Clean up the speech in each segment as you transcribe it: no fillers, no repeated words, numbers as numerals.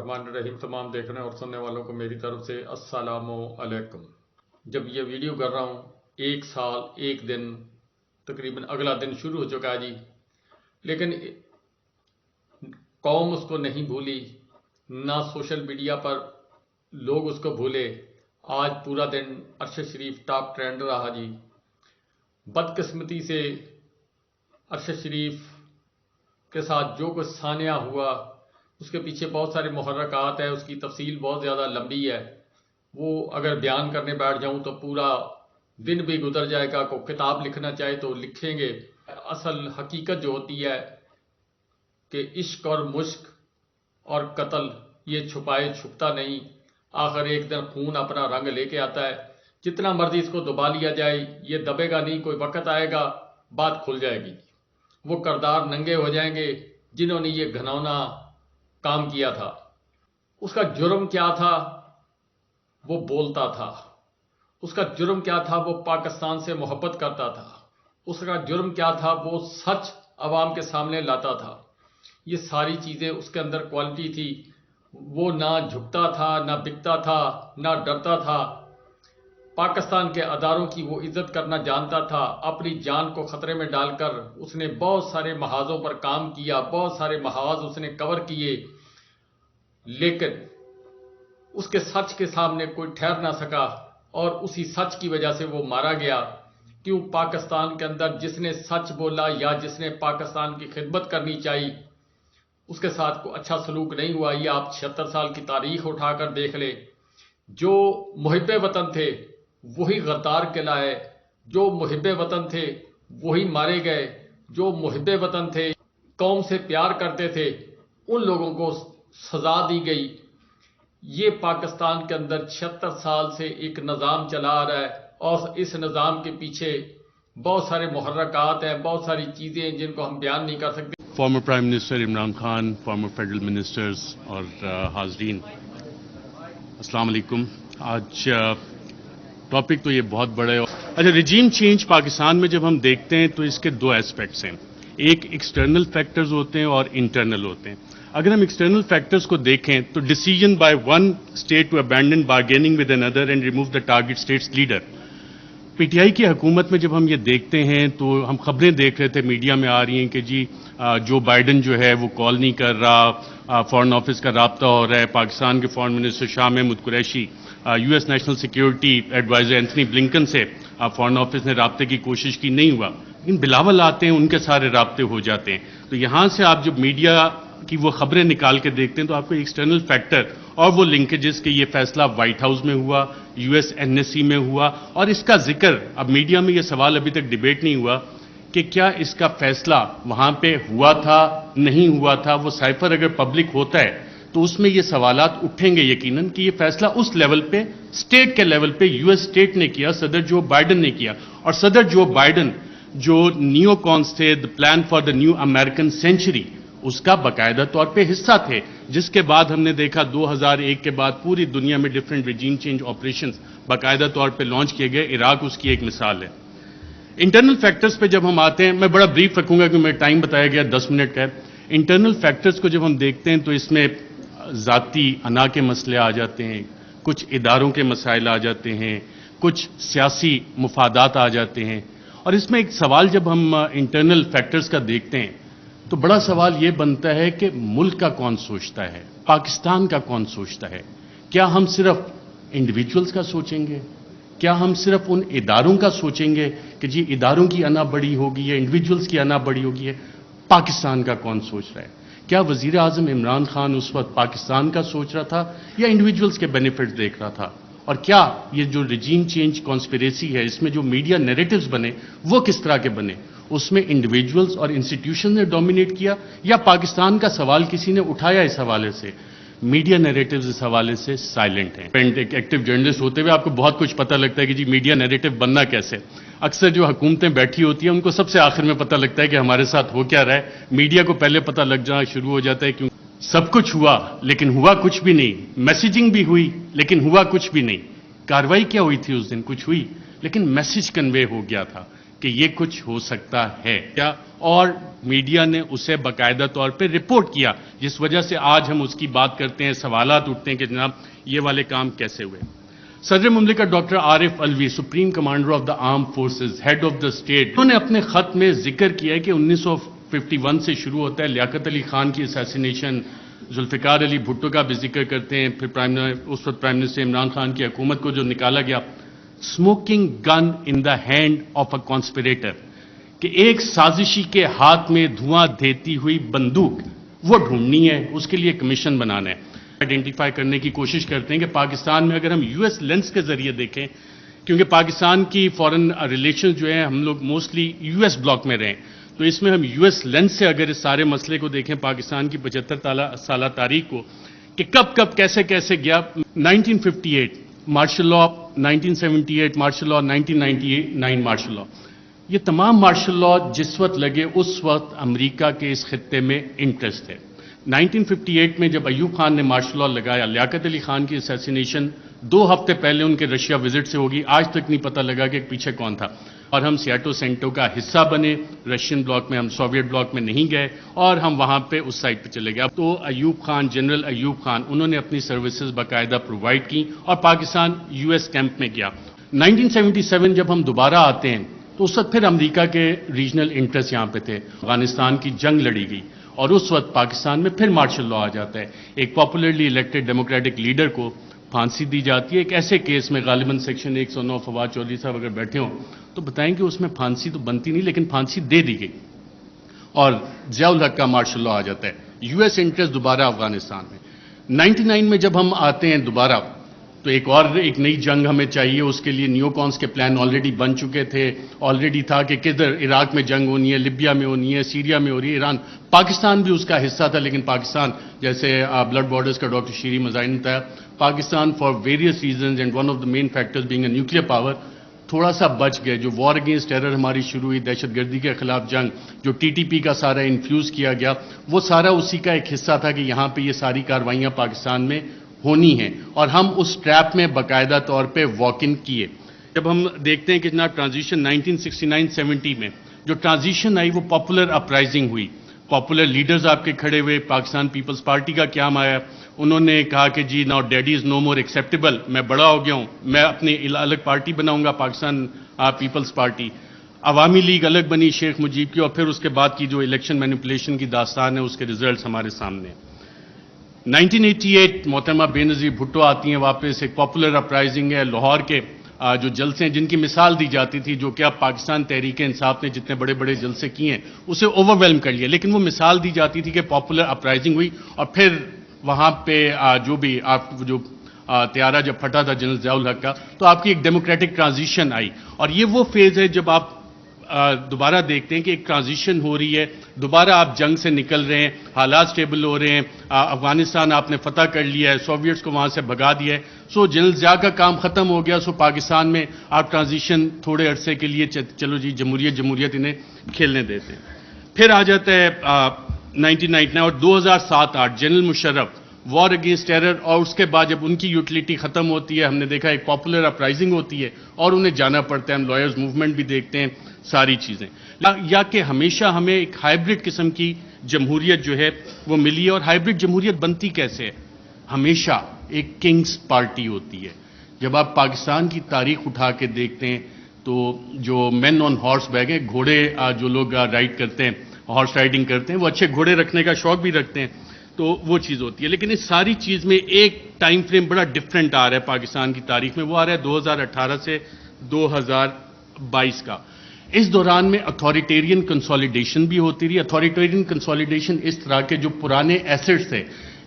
الرحمن الرحیم تمام دیکھنے اور سننے والوں کو میری طرف سے السلام علیکم۔ جب یہ ویڈیو کر رہا ہوں 1 سال 1 دن تقریباً اگلا دن شروع ہو چکا ہے جی، لیکن قوم اس کو نہیں بھولی، نہ سوشل میڈیا پر لوگ اس کو بھولے۔ آج پورا دن ارشد شریف ٹاپ ٹرینڈ رہا جی۔ بدقسمتی سے ارشد شریف کے ساتھ جو کچھ سانحہ ہوا اس کے پیچھے بہت سارے محرکات ہیں، اس کی تفصیل بہت زیادہ لمبی ہے، وہ اگر بیان کرنے بیٹھ جاؤں تو پورا دن بھی گزر جائے گا۔ کوئی کتاب لکھنا چاہے تو لکھیں گے۔ اصل حقیقت جو ہوتی ہے کہ عشق اور مشق اور قتل یہ چھپائے چھپتا نہیں، آخر ایک دن خون اپنا رنگ لے کے آتا ہے۔ جتنا مرضی اس کو دبا لیا جائے یہ دبے گا نہیں، کوئی وقت آئے گا بات کھل جائے گی۔ وہ کردار ننگے ہو جائیں گے جنہوں نے یہ گھناؤنا کام کیا تھا۔ اس کا جرم کیا تھا؟ وہ بولتا تھا۔ اس کا جرم کیا تھا؟ وہ پاکستان سے محبت کرتا تھا۔ اس کا جرم کیا تھا؟ وہ سچ عوام کے سامنے لاتا تھا۔ یہ ساری چیزیں اس کے اندر کوالٹی تھی۔ وہ نہ جھکتا تھا، نہ بکتا تھا، نہ ڈرتا تھا۔ پاکستان کے اداروں کی وہ عزت کرنا جانتا تھا۔ اپنی جان کو خطرے میں ڈال کر اس نے بہت سارے محاذوں پر کام کیا، بہت سارے محاذ اس نے کور کیے، لیکن اس کے سچ کے سامنے کوئی ٹھہر نہ سکا اور اسی سچ کی وجہ سے وہ مارا گیا۔ کیوں؟ پاکستان کے اندر جس نے سچ بولا یا جس نے پاکستان کی خدمت کرنی چاہیے اس کے ساتھ کوئی اچھا سلوک نہیں ہوا۔ یہ آپ 76 سال کی تاریخ اٹھا کر دیکھ لیں۔ جو محب وطن تھے وہی غدار کہلائے، جو محب وطن تھے وہی مارے گئے، جو محب وطن تھے قوم سے پیار کرتے تھے ان لوگوں کو سزا دی گئی۔ یہ پاکستان کے اندر 76 سال سے ایک نظام چلا آ رہا ہے اور اس نظام کے پیچھے بہت سارے محرکات ہیں، بہت ساری چیزیں ہیں جن کو ہم بیان نہیں کر سکتے۔ Former prime minister Imran Khan, former federal ministers اور حاضرین، السلام علیکم۔ آج ٹاپک تو یہ بہت بڑا ہے۔ اچھا، رجیم چینج پاکستان میں جب ہم دیکھتے ہیں تو اس کے 2 ایسپیکٹس ہیں، ایک ایکسٹرنل فیکٹرز ہوتے ہیں اور انٹرنل ہوتے ہیں۔ اگر ہم ایکسٹرنل فیکٹرز کو دیکھیں تو decision by one state to abandon bargaining with اندر and remove the target state's leader. P T I کی حکومت میں جب ہم یہ دیکھتے ہیں تو ہم خبریں دیکھ رہے تھے، میڈیا میں آ رہی ہیں کہ جی جو بائیڈن جو ہے وہ کال نہیں کر رہا، فارن آفس کا رابطہ ہو رہا ہے، پاکستان کے foreign minister Shah Mahmood Qureshi, U S national security advisor Antony Blinken سے فارن آفس نے رابطے کی کوشش کی، نہیں ہوا، لیکن بلاول آتے ہیں ان کے سارے رابطے ہو جاتے ہیں۔ تو یہاں سے آپ جب میڈیا کی وہ خبریں نکال کے دیکھتے ہیں تو آپ کو ایکسٹرنل فیکٹر اور وہ لنکیجز کہ یہ فیصلہ وائٹ ہاؤس میں ہوا، U S N S C میں ہوا، اور اس کا ذکر اب میڈیا میں یہ سوال ابھی تک ڈیبیٹ نہیں ہوا کہ کیا اس کا فیصلہ وہاں پہ ہوا تھا نہیں ہوا تھا۔ وہ سائفر اگر پبلک ہوتا ہے تو اس میں یہ سوالات اٹھیں گے یقیناً کہ یہ فیصلہ اس لیول پہ، اسٹیٹ کے لیول پہ یو ایس اسٹیٹ نے کیا، صدر جو بائیڈن نے کیا، اور صدر جو بائیڈن جو نیو کونس تھے، the plan for the new American century, اس کا باقاعدہ طور پہ حصہ تھے، جس کے بعد ہم نے دیکھا 2001 کے بعد پوری دنیا میں ڈفرینٹ رجیم چینج آپریشنز باقاعدہ طور پہ لانچ کیے گئے۔ عراق اس کی ایک مثال ہے۔ انٹرنل فیکٹرز پہ جب ہم آتے ہیں، میں بڑا بریف رکھوں گا کہ میں ٹائم بتایا گیا 10 منٹ کا ہے۔ انٹرنل فیکٹرز کو جب ہم دیکھتے ہیں تو اس میں ذاتی انا کے مسئلے آ جاتے ہیں، کچھ اداروں کے مسائل آ جاتے ہیں، کچھ سیاسی مفادات آ جاتے ہیں، اور اس میں ایک سوال جب ہم انٹرنل فیکٹرز کا دیکھتے ہیں تو بڑا سوال یہ بنتا ہے کہ ملک کا کون سوچتا ہے، پاکستان کا کون سوچتا ہے؟ کیا ہم صرف انڈیویجولز کا سوچیں گے؟ کیا ہم صرف ان اداروں کا سوچیں گے کہ جی اداروں کی انا بڑی ہوگی یا انڈیویجولز کی انا بڑی ہوگی؟ ہے پاکستان کا کون سوچ رہا ہے؟ کیا وزیر اعظم عمران خان اس وقت پاکستان کا سوچ رہا تھا یا انڈیویجولز کے بینیفٹ دیکھ رہا تھا؟ اور کیا یہ جو رجیم چینج کانسپیریسی ہے اس میں جو میڈیا نیریٹوز بنے وہ کس طرح کے بنے؟ اس میں انڈیویجولز اور انسٹیٹیوشن نے ڈومینیٹ کیا یا پاکستان کا سوال کسی نے اٹھایا؟ اس حوالے سے میڈیا نیریٹوز اس حوالے سے سائلنٹ ہیں۔ ایک ایکٹیو جرنلسٹ ہوتے ہوئے آپ کو بہت کچھ پتہ لگتا ہے کہ جی میڈیا نیریٹو بننا کیسے۔ اکثر جو حکومتیں بیٹھی ہوتی ہیں ان کو سب سے آخر میں پتہ لگتا ہے کہ ہمارے ساتھ ہو کیا رہا ہے، میڈیا کو پہلے پتہ لگ جانا شروع ہو جاتا ہے کیوں سب کچھ ہوا لیکن ہوا کچھ بھی نہیں، میسیجنگ بھی ہوئی لیکن ہوا کچھ بھی نہیں، کارروائی کیا ہوئی تھی اس دن؟ کچھ ہوئی لیکن میسج کنوے ہو گیا تھا کہ یہ کچھ ہو سکتا ہے کیا، اور میڈیا نے اسے باقاعدہ طور پہ رپورٹ کیا، جس وجہ سے آج ہم اس کی بات کرتے ہیں، سوالات اٹھتے ہیں کہ جناب یہ والے کام کیسے ہوئے۔ صدر مملکت doctor Arif Alvi, supreme commander of the armed forces, head of the state, انہوں نے اپنے خط میں ذکر کیا ہے کہ 1951 سے شروع ہوتا ہے لیاقت علی خان کی اسیسینیشن، ذوالفقار علی بھٹو کا بھی ذکر کرتے ہیں، پھر اس وقت پرائم منسٹر عمران خان کی حکومت کو جو نکالا گیا، smoking gun in the hand of a conspirator, کہ ایک سازشی کے ہاتھ میں دھواں دیتی ہوئی بندوق وہ ڈھونڈنی ہے، اس کے لیے کمیشن بنانا ہے۔ آئیڈینٹیفائی کرنے کی کوشش کرتے ہیں کہ پاکستان میں اگر ہم یو ایس لینس کے ذریعے دیکھیں، کیونکہ پاکستان کی فارن ریلیشن جو ہیں ہم لوگ موسٹلی یو ایس بلاک میں رہیں، تو اس میں ہم یو ایس لینس سے اگر اس سارے مسئلے کو دیکھیں پاکستان کی 75 سالہ تاریخ کو، کہ کب کیسے گیا۔ 1958 martial law, 1978 martial law, 1999 martial law, یہ تمام مارشل لا جس وقت لگے اس وقت امریکہ کے اس خطے میں انٹرسٹ ہے۔ 1958 میں جب ایوب خان نے مارشل لا لگایا، لیاقت علی خان کی اسیسینیشن 2 ہفتے پہلے ان کے رشیا وزٹ سے ہوگی، آج تک نہیں پتہ لگا کہ پیچھے کون تھا، اور ہم سیاٹو سینٹو کا حصہ بنے، رشین بلاک میں، ہم سوویٹ بلاک میں نہیں گئے، اور ہم وہاں پہ اس سائٹ پہ چلے گئے۔ تو ایوب خان، جنرل ایوب خان، انہوں نے اپنی سروسز باقاعدہ پرووائڈ کی اور پاکستان یو ایس کیمپ میں گیا۔ 1977 جب ہم دوبارہ آتے ہیں تو اس وقت پھر امریکہ کے ریجنل انٹرسٹ یہاں پہ تھے، افغانستان کی جنگ لڑی گئی، اور اس وقت پاکستان میں پھر مارشل لا آ جاتا ہے، ایک پاپولرلی الیکٹڈ ڈیموکریٹک لیڈر کو پھانسی دی جاتی ہے، ایک ایسے کیس میں غالباً سیکشن 109، فواد چودھری صاحب اگر بیٹھے ہوں تو بتائیں کہ اس میں پھانسی تو بنتی نہیں، لیکن پھانسی دے دی گئی، اور ضیاء الحق کا مارشل لا آ جاتا ہے، یو ایس انٹرسٹ دوبارہ افغانستان میں۔ 99 میں جب ہم آتے ہیں دوبارہ تو ایک نئی جنگ ہمیں چاہیے، اس کے لیے نیو کانس کے پلان آلریڈی بن چکے تھے، آلریڈی تھا کہ کدھر عراق میں جنگ ہونی ہے، لیبیا میں ہونی ہے، سیریا میں ہو رہی ہے، ایران، پاکستان بھی اس کا حصہ تھا، لیکن پاکستان جیسے بلڈ بارڈرز کا ڈاکٹر شیری مزاحم نے بتایا، Pakistan for various reasons and one of the main factors being a nuclear power تھوڑا سا بچ گئے۔ جو وار اگینسٹ ٹیرر ہماری شروع ہوئی، دہشت گردی کے خلاف جنگ، جو ٹی ٹی پی کا سارا انفیوز کیا گیا، وہ سارا اسی کا ایک حصہ تھا کہ یہاں پہ یہ ساری کارروائیاں پاکستان میں ہونی ہیں، اور ہم اس ٹریپ میں باقاعدہ طور پہ واک ان کیے۔ جب ہم دیکھتے ہیں کہ جناب ٹرانزیشن 1969-70 میں جو ٹرانزیشن آئی وہ پاپولر اپرائزنگ ہوئی، پاپولر لیڈرز آپ کے کھڑے ہوئے، پاکستان پیپلز پارٹی کا قیام آیا، انہوں نے کہا کہ جی ناؤ ڈیڈی از نو مور ایکسیپٹیبل، میں بڑا ہو گیا ہوں، میں اپنی الگ پارٹی بناؤں گا، پاکستان پیپلز پارٹی، عوامی لیگ الگ بنی شیخ مجیب کی، اور پھر اس کے بعد کی جو الیکشن مینیپولیشن کی داستان ہے اس کے ریزلٹس ہمارے سامنے ہیں۔ 1988 محترمہ بے نظیر بھٹو آتی ہیں واپس، ایک پاپولر اپرائزنگ ہے، لاہور کے جو جلسے ہیں جن کی مثال دی جاتی تھی، جو کہ اب پاکستان تحریک انصاف نے جتنے بڑے بڑے جلسے کیے ہیں اسے اوور ویلم کر لیا، لیکن وہ مثال دی جاتی تھی کہ پاپولر اپرائزنگ ہوئی، اور پھر وہاں پہ جو بھی طیارہ جب پھٹا تھا جنرل ضیاء الحق کا، تو آپ کی ایک ڈیموکریٹک ٹرانزیشن آئی، اور یہ وہ فیز ہے جب آپ دوبارہ دیکھتے ہیں کہ ایک ٹرانزیشن ہو رہی ہے، دوبارہ آپ جنگ سے نکل رہے ہیں، حالات سٹیبل ہو رہے ہیں، افغانستان آپ نے فتح کر لیا ہے، سوویٹس کو وہاں سے بھگا دیا ہے، سو جنرل ضیاء کا کام ختم ہو گیا، سو پاکستان میں آپ ٹرانزیشن تھوڑے عرصے کے لیے چلو جی جمہوریت انہیں کھیلنے دیتے ہیں۔ پھر آ جاتا ہے 1999 اور 2007-8 general Musharraf, war against terror, اور اس کے بعد جب ان کی یوٹیلیٹی ختم ہوتی ہے، ہم نے دیکھا ایک پاپولر اپرائزنگ ہوتی ہے اور انہیں جانا پڑتا ہے، ہم لائرز موومنٹ بھی دیکھتے ہیں، ساری چیزیں، یا کہ ہمیشہ ہمیں ایک ہائبرڈ قسم کی جمہوریت جو ہے وہ ملی ہے، اور ہائبرڈ جمہوریت بنتی کیسے ہے؟ ہمیشہ ایک کنگز پارٹی ہوتی ہے۔ جب آپ پاکستان کی تاریخ اٹھا کے دیکھتے ہیں تو جو مین آن ہارس بیک ہیں، گھوڑے جو لوگ رائڈ کرتے ہیں، ہارس رائڈنگ کرتے ہیں، وہ اچھے گھوڑے رکھنے کا شوق بھی رکھتے ہیں، تو وہ چیز ہوتی ہے۔ لیکن اس ساری چیز میں ایک ٹائم فریم بڑا ڈفرینٹ آ رہا ہے پاکستان کی تاریخ میں، وہ آ رہا ہے 2018 سے 2022 کا۔ اس دوران میں اتھارٹیرین کنسالیڈیشن بھی ہوتی رہی۔ اتھارٹیرین کنسالیڈیشن اس طرح کے جو پرانے ایسٹس تھے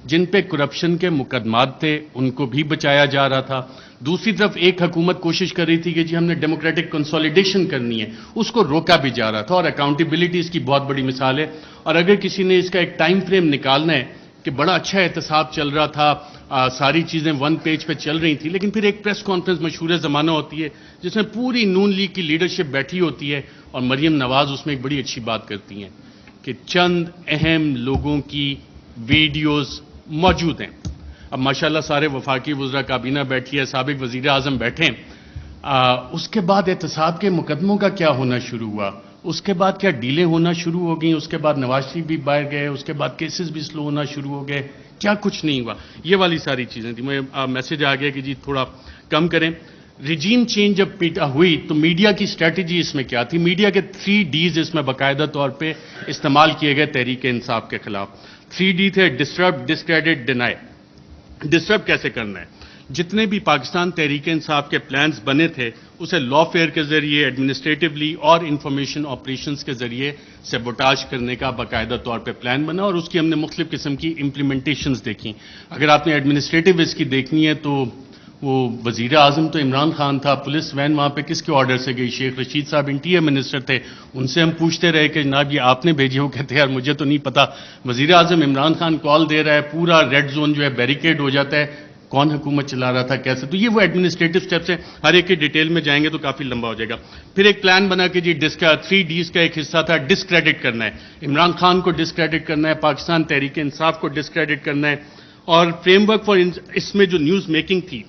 جن پہ کرپشن کے مقدمات تھے ان کو بھی بچایا جا رہا تھا، دوسری طرف ایک حکومت کوشش کر رہی تھی کہ جی ہم نے ڈیموکریٹک کنسالیڈیشن کرنی ہے، اس کو روکا بھی جا رہا تھا، اور اکاؤنٹیبلٹی اس کی بہت بڑی مثال ہے۔ اور اگر کسی نے اس کا ایک ٹائم فریم نکالنا ہے کہ بڑا اچھا احتساب چل رہا تھا، ساری چیزیں ون پیج پہ چل رہی تھیں، لیکن پھر ایک پریس کانفرنس مشہور زمانہ ہوتی ہے جس میں پوری نون لیگ کی لیڈرشپ بیٹھی ہوتی ہے، اور مریم نواز اس میں ایک بڑی اچھی بات کرتی ہیں کہ چند اہم لوگوں کی ویڈیوز موجود ہیں۔ اب ماشاءاللہ سارے وفاقی وزراء کابینہ بیٹھی ہے، سابق وزیر اعظم بیٹھے ہیں، اس کے بعد احتساب کے مقدموں کا کیا ہونا شروع ہوا، اس کے بعد کیا ڈیلیں ہونا شروع ہو گئیں، اس کے بعد نواز شریف بھی باہر گئے، اس کے بعد کیسز بھی سلو ہونا شروع ہو گئے، کیا کچھ نہیں ہوا. یہ والی ساری چیزیں تھیں. میں میسج آ گیا کہ جی تھوڑا کم کریں. ریجیم چینج جب ہوئی تو میڈیا کی اسٹریٹجی اس میں کیا تھی؟ میڈیا کے 3 ڈیز اس میں باقاعدہ طور پہ استعمال کیے گئے تحریک انصاف کے خلاف. 3 ڈی تھے: ڈسٹرب، ڈسکریڈٹ، ڈینائی. ڈسٹرب کیسے کرنا ہے؟ جتنے بھی پاکستان تحریک انصاف کے پلانز بنے تھے اسے لا فیئر کے ذریعے، ایڈمنسٹریٹولی اور انفارمیشن آپریشنز کے ذریعے سیبوٹاج کرنے کا باقاعدہ طور پہ پلان بنا، اور اس کی ہم نے مختلف قسم کی امپلیمنٹیشنز دیکھی. اگر آپ نے ایڈمنسٹریٹو اس کی دیکھنی ہے تو وہ وزیر اعظم تو عمران خان تھا، پولیس وین وہاں پہ کس کے آرڈر سے گئی؟ شیخ رشید صاحب انٹیریئر منسٹر تھے، ان سے ہم پوچھتے رہے کہ جناب یہ آپ نے بھیجی؟ وہ کہتے ہیں یار مجھے تو نہیں پتا. وزیر اعظم عمران خان کال دے رہا ہے، پورا ریڈ زون جو ہے بیریکیڈ ہو جاتا ہے، کون حکومت چلا رہا تھا، کیسے؟ تو یہ وہ ایڈمنسٹریٹو اسٹیپس ہیں. ہر ایک کی ڈیٹیل میں جائیں گے تو کافی لمبا ہو جائے گا. پھر ایک پلان بنا کہ جی 3 ڈیز کا ایک حصہ تھا ڈسکریڈٹ کرنا ہے، عمران خان کو ڈسکریڈٹ کرنا ہے، پاکستان تحریک انصاف کو ڈسکریڈٹ کرنا ہے. اور فریم ورک فار اس میں جو نیوز میکنگ تھی،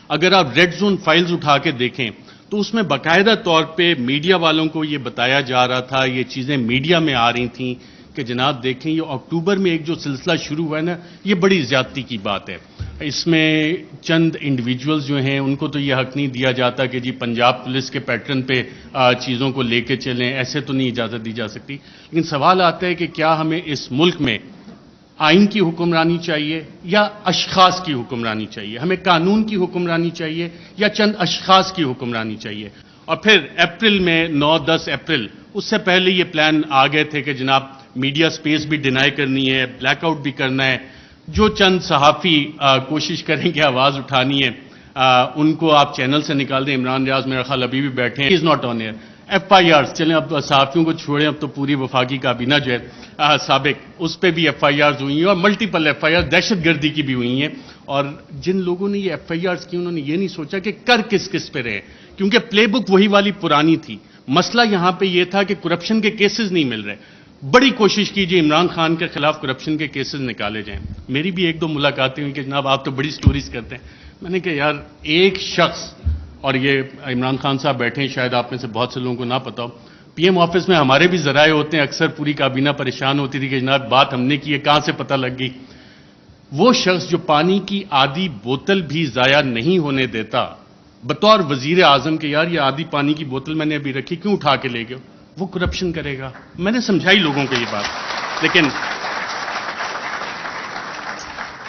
اگر آپ ریڈ زون فائلز اٹھا کے دیکھیں تو اس میں باقاعدہ طور پہ میڈیا والوں کو یہ بتایا جا رہا تھا، یہ چیزیں میڈیا میں آ رہی تھیں کہ جناب دیکھیں یہ اکتوبر میں ایک جو سلسلہ شروع ہوا ہے نا، یہ بڑی زیادتی کی بات ہے. اس میں چند انڈیویجولز جو ہیں ان کو تو یہ حق نہیں دیا جاتا کہ جی پنجاب پولیس کے پیٹرن پہ چیزوں کو لے کے چلیں، ایسے تو نہیں اجازت دی جا سکتی. لیکن سوال آتا ہے کہ کیا ہمیں اس ملک میں آئین کی حکمرانی چاہیے یا اشخاص کی حکمرانی چاہیے؟ ہمیں قانون کی حکمرانی چاہیے یا چند اشخاص کی حکمرانی چاہیے؟ اور پھر اپریل میں 9-10 اپریل، اس سے پہلے یہ پلان آ گئے تھے کہ جناب میڈیا سپیس بھی ڈینائی کرنی ہے، بلیک آؤٹ بھی کرنا ہے. جو چند صحافی کوشش کریں کہ آواز اٹھانی ہے ان کو آپ چینل سے نکال دیں. عمران ریاض میرا خیال ابھی بھی بیٹھے ہیں، is not on air. FIRs چلیں، اب صحافیوں کو چھوڑیں، اب تو پوری وفاقی کابینہ جو ہے سابق، اس پہ بھی FIRs ہوئی ہیں، اور ملٹیپل FIRs دہشت گردی کی بھی ہوئی ہیں. اور جن لوگوں نے یہ FIRs کی انہوں نے یہ نہیں سوچا کہ کر کس پہ رہے، کیونکہ پلے بک وہی والی پرانی تھی. مسئلہ یہاں پہ یہ تھا کہ کرپشن کے کیسز نہیں مل رہے. بڑی کوشش کیجیے عمران خان کے خلاف کرپشن کے کیسز نکالے جائیں. میری بھی 1-2 ملاقاتیں ہوئی کہ جناب آپ تو بڑی سٹوریز کرتے ہیں. میں نے کہا یار ایک شخص، اور یہ عمران خان صاحب بیٹھے ہیں، شاید آپ میں سے بہت سے لوگوں کو نہ پتا ہو، PM آفس میں ہمارے بھی ذرائع ہوتے ہیں، اکثر پوری کابینہ پریشان ہوتی تھی کہ جناب بات ہم نے کی ہے، کہاں سے پتہ لگ گئی. وہ شخص جو پانی کی آدھی بوتل بھی ضائع نہیں ہونے دیتا بطور وزیر اعظم کہ یار یہ آدھی پانی کی بوتل میں نے ابھی رکھی، کیوں اٹھا کے لے گئے؟ وہ کرپشن کرے گا. میں نے سمجھائی لوگوں کو یہ بات، لیکن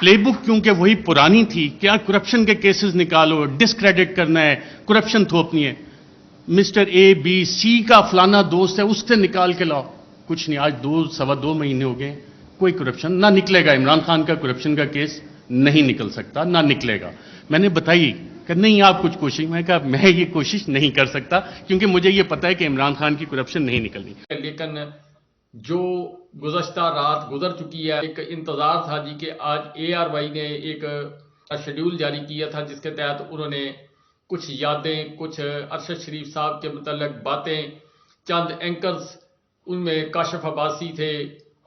پلے بک کیونکہ وہی پرانی تھی، کیا کرپشن کے کیسز نکالو، ڈسکریڈٹ کرنا ہے، کرپشن تھوپنی ہے. مسٹر ABC کا فلانا دوست ہے، اس سے نکال کے لاؤ. کچھ نہیں، آج 2-2.25 مہینے ہو گئے، کوئی کرپشن نہ نکلے گا. عمران خان کا کرپشن کا کیس نہیں نکل سکتا، نہ نکلے گا. میں نے بتائی کہ نہیں آپ کچھ کوشش، میں نے کہا میں یہ کوشش نہیں کر سکتا کیونکہ مجھے یہ پتا ہے کہ عمران خان کی کرپشن نہیں نکلنی. لیکن جو گزشتہ رات گزر چکی ہے، ایک انتظار تھا جی کہ آج ARY نے ایک شیڈیول جاری کیا تھا جس کے تحت انہوں نے کچھ یادیں، کچھ ارشد شریف صاحب کے متعلق باتیں، چند اینکرز ان میں کاشف عباسی تھے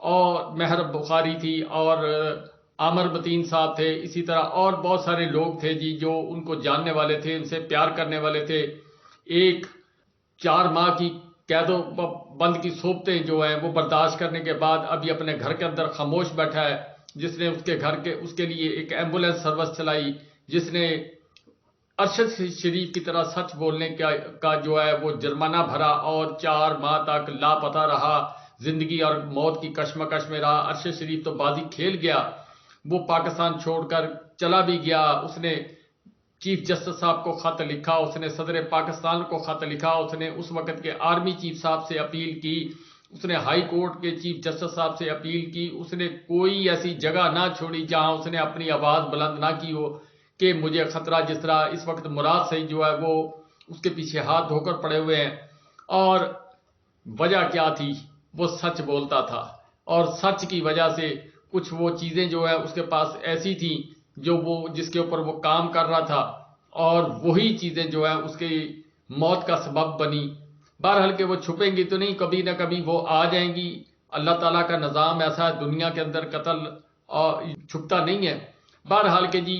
اور مہر بخاری تھی اور عامر متین صاحب تھے، اسی طرح اور بہت سارے لوگ تھے جی جو ان کو جاننے والے تھے، ان سے پیار کرنے والے تھے. ایک 4 ماہ کی قید و بند کی صحبتیں جو ہیں وہ برداشت کرنے کے بعد ابھی اپنے گھر کے اندر خاموش بیٹھا ہے، جس نے اس کے لیے ایک ایمبولینس سروس چلائی، جس نے ارشد شریف کی طرح سچ بولنے کا جو ہے وہ جرمانہ بھرا اور 4 ماہ تک لاپتہ رہا، زندگی اور موت کی کشمکش میں رہا. ارشد شریف تو بازی کھیل گیا، وہ پاکستان چھوڑ کر چلا بھی گیا. اس نے چیف جسٹس صاحب کو خط لکھا، اس نے صدر پاکستان کو خط لکھا، اس نے اس وقت کے آرمی چیف صاحب سے اپیل کی، اس نے ہائی کورٹ کے چیف جسٹس صاحب سے اپیل کی. اس نے کوئی ایسی جگہ نہ چھوڑی جہاں اس نے اپنی آواز بلند نہ کی ہو کہ مجھے خطرہ. جس طرح اس وقت مراد صحیح جو ہے وہ اس کے پیچھے ہاتھ دھو کر پڑے ہوئے ہیں. اور وجہ کیا تھی؟ وہ سچ بولتا تھا اور سچ کی وجہ سے کچھ وہ چیزیں جو ہے اس کے پاس ایسی تھیں جو جس کے اوپر وہ کام کر رہا تھا، اور وہی چیزیں جو ہے اس کی موت کا سبب بنی. بہرحال کہ وہ چھپیں گی تو نہیں، کبھی نہ کبھی وہ آ جائیں گی. اللہ تعالیٰ کا نظام ایسا ہے، دنیا کے اندر قتل چھپتا نہیں ہے. بہرحال کہ جی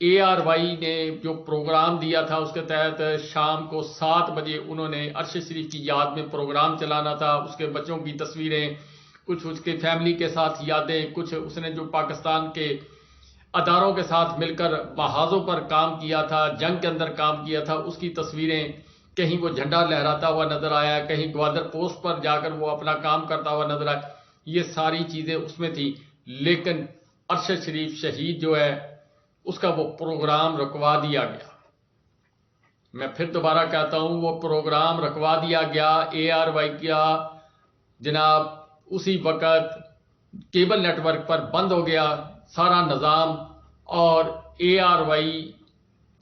ARY نے جو پروگرام دیا تھا اس کے تحت شام کو 7 بجے انہوں نے عرش شریف کی یاد میں پروگرام چلانا تھا. اس کے بچوں کی تصویریں، کچھ اس کے فیملی کے ساتھ یادیں، کچھ اس نے جو پاکستان کے اداروں کے ساتھ مل کر محاذوں پر کام کیا تھا، جنگ کے اندر کام کیا تھا، اس کی تصویریں. کہیں وہ جھنڈا لہراتا ہوا نظر آیا، کہیں گوادر پوسٹ پر جا کر وہ اپنا کام کرتا ہوا نظر آیا. یہ ساری چیزیں اس میں تھی. لیکن عرش شریف شہید جو ہے اس کا وہ پروگرام رکوا دیا گیا. میں پھر دوبارہ کہتا ہوں، وہ پروگرام رکوا دیا گیا. ARY کیا جناب اسی وقت کیبل نیٹ ورک پر بند ہو گیا سارا نظام، اور ARY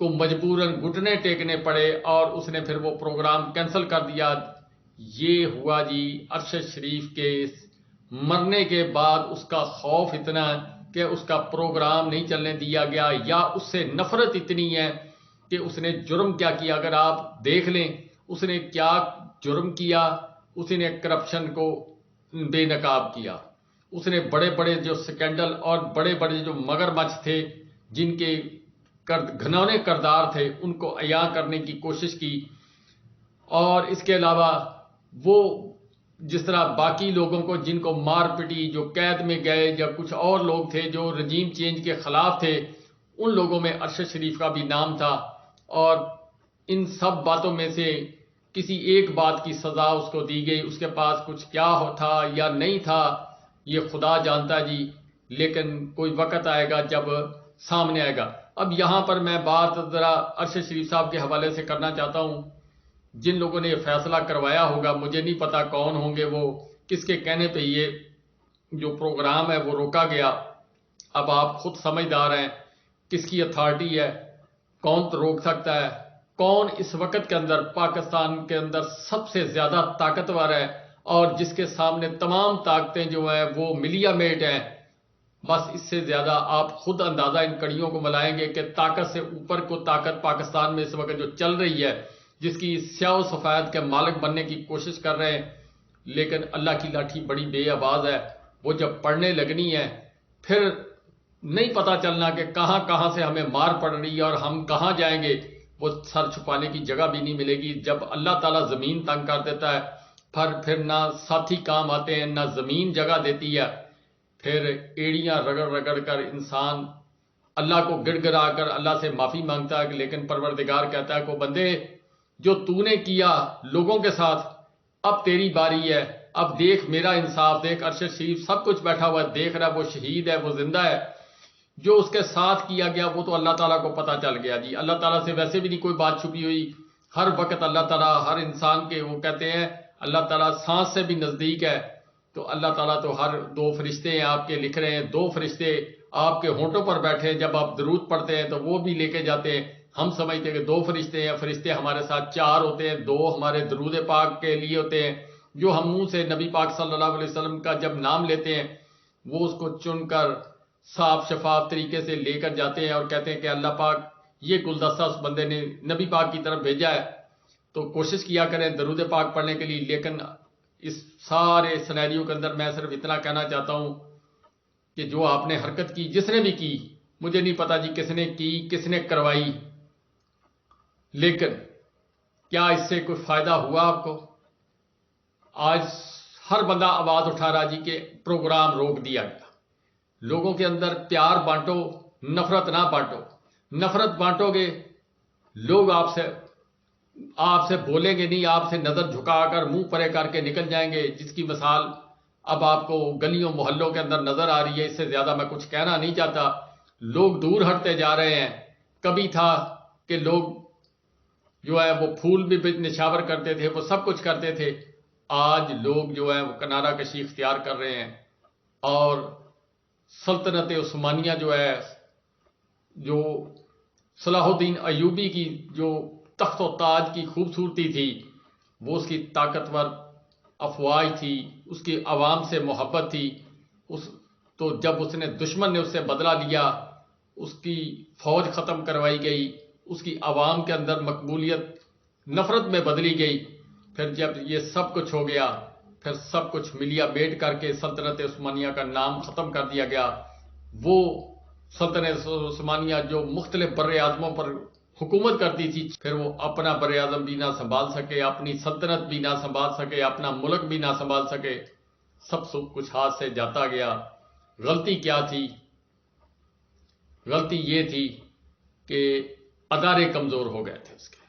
کو مجبوراً گھٹنے ٹیکنے پڑے اور اس نے پھر وہ پروگرام کینسل کر دیا. یہ ہوا جی عرش شریف کے مرنے کے بعد اس کا خوف اتنا کہ اس کا پروگرام نہیں چلنے دیا گیا، یا اس سے نفرت اتنی ہے کہ اس نے جرم کیا کیا. اگر آپ دیکھ لیں اس نے کیا جرم کیا. اس نے کرپشن کو بے نقاب کیا. اس نے بڑے بڑے جو سکینڈل اور بڑے بڑے جو مگرمچھ تھے جن کے گھنونے کردار تھے ان کو عیاں کرنے کی کوشش کی. اور اس کے علاوہ وہ جس طرح باقی لوگوں کو جن کو مار پٹی، جو قید میں گئے، یا کچھ اور لوگ تھے جو رجیم چینج کے خلاف تھے، ان لوگوں میں عرش شریف کا بھی نام تھا. اور ان سب باتوں میں سے کسی ایک بات کی سزا اس کو دی گئی. اس کے پاس کچھ کیا تھا یا نہیں تھا یہ خدا جانتا جی، لیکن کوئی وقت آئے گا جب سامنے آئے گا. اب یہاں پر میں بات ذرا عرش شریف صاحب کے حوالے سے کرنا چاہتا ہوں. جن لوگوں نے یہ فیصلہ کروایا ہوگا، مجھے نہیں پتا کون ہوں گے وہ، کس کے کہنے پہ یہ جو پروگرام ہے وہ روکا گیا. اب آپ خود سمجھدار ہیں کس کی اتھارٹی ہے، کون روک سکتا ہے. کون اس وقت کے اندر پاکستان کے اندر سب سے زیادہ طاقتور ہے اور جس کے سامنے تمام طاقتیں جو ہیں وہ ملیا میٹ ہیں. بس اس سے زیادہ آپ خود اندازہ ان کڑیوں کو ملائیں گے کہ طاقت سے اوپر کو طاقت پاکستان میں اس وقت جو چل رہی ہے، جس کی سیاہ و سفید کے مالک بننے کی کوشش کر رہے ہیں. لیکن اللہ کی لاٹھی بڑی بے آواز ہے. وہ جب پڑنے لگنی ہے پھر نہیں پتا چلنا کہ کہاں کہاں سے ہمیں مار پڑ رہی ہے اور ہم کہاں جائیں گے. وہ سر چھپانے کی جگہ بھی نہیں ملے گی. جب اللہ تعالیٰ زمین تنگ کر دیتا ہے پھر نہ ساتھی کام آتے ہیں نہ زمین جگہ دیتی ہے. پھر ایڑیاں رگڑ رگڑ کر انسان اللہ کو گڑ گڑا کر اللہ سے معافی مانگتا ہے. لیکن پروردگار کہتا ہے کو بندے جو تو نے کیا لوگوں کے ساتھ اب تیری باری ہے. اب دیکھ میرا انصاف دیکھ. عرش شریف سب کچھ بیٹھا ہوا ہے دیکھ رہا ہے، وہ شہید ہے، وہ زندہ ہے. جو اس کے ساتھ کیا گیا وہ تو اللہ تعالیٰ کو پتا چل گیا جی. اللہ تعالیٰ سے ویسے بھی نہیں کوئی بات چھپی ہوئی. ہر وقت اللہ تعالیٰ ہر انسان کے، وہ کہتے ہیں اللہ تعالیٰ سانس سے بھی نزدیک ہے. تو اللہ تعالیٰ تو ہر 2 فرشتے ہیں آپ کے لکھ رہے ہیں، 2 فرشتے آپ کے ہونٹوں پر بیٹھے ہیں. جب آپ درود پڑھتے ہیں تو وہ بھی لے کے جاتے ہیں. ہم سمجھتے ہیں کہ 2 فرشتے ہیں. فرشتے ہمارے ساتھ 4 ہوتے ہیں. 2 ہمارے درود پاک کے لیے ہوتے ہیں جو ہم منہ سے نبی پاک صلی اللہ علیہ وسلم کا جب نام لیتے ہیں وہ اس کو چن کر صاف شفاف طریقے سے لے کر جاتے ہیں اور کہتے ہیں کہ اللہ پاک یہ گلدستہ اس بندے نے نبی پاک کی طرف بھیجا ہے. تو کوشش کیا کریں درود پاک پڑھنے کے لیے. لیکن اس سارے سینیریو کے اندر میں صرف اتنا کہنا چاہتا ہوں کہ جو آپ نے حرکت کی، جس نے بھی کی، مجھے نہیں پتا جی کس نے کی، کس نے کروائی، لیکن کیا اس سے کوئی فائدہ ہوا آپ کو؟ آج ہر بندہ آواز اٹھا رہا جی کہ پروگرام روک دیا گیا. لوگوں کے اندر پیار بانٹو، نفرت نہ بانٹو. نفرت بانٹو گے لوگ آپ سے بولیں گے نہیں، آپ سے نظر جھکا کر منہ پرے کر کے نکل جائیں گے. جس کی مثال اب آپ کو گلیوں محلوں کے اندر نظر آ رہی ہے. اس سے زیادہ میں کچھ کہنا نہیں چاہتا. لوگ دور ہٹتے جا رہے ہیں. کبھی تھا کہ لوگ جو ہے وہ پھول بھی نشاور کرتے تھے، وہ سب کچھ کرتے تھے. آج لوگ جو ہے وہ کنارہ کشی اختیار کر رہے ہیں. اور سلطنت عثمانیہ جو ہے، جو صلاح الدین ایوبی کی جو تخت و تاج کی خوبصورتی تھی، وہ اس کی طاقتور افواج تھی، اس کی عوام سے محبت تھی. تو جب اس نے دشمن نے اس سے بدلہ لیا، اس کی فوج ختم کروائی گئی، اس کی عوام کے اندر مقبولیت نفرت میں بدلی گئی. پھر جب یہ سب کچھ ہو گیا پھر سب کچھ ملیا میٹ کر کے سلطنت عثمانیہ کا نام ختم کر دیا گیا. وہ سلطنت عثمانیہ جو مختلف بر اعظموں پر حکومت کرتی تھی، پھر وہ اپنا بر اعظم بھی نہ سنبھال سکے، اپنی سلطنت بھی نہ سنبھال سکے، اپنا ملک بھی نہ سنبھال سکے، سب کچھ ہاتھ سے جاتا گیا۔ غلطی کیا تھی؟ غلطی یہ تھی کہ ادارے کمزور ہو گئے تھے اس کے۔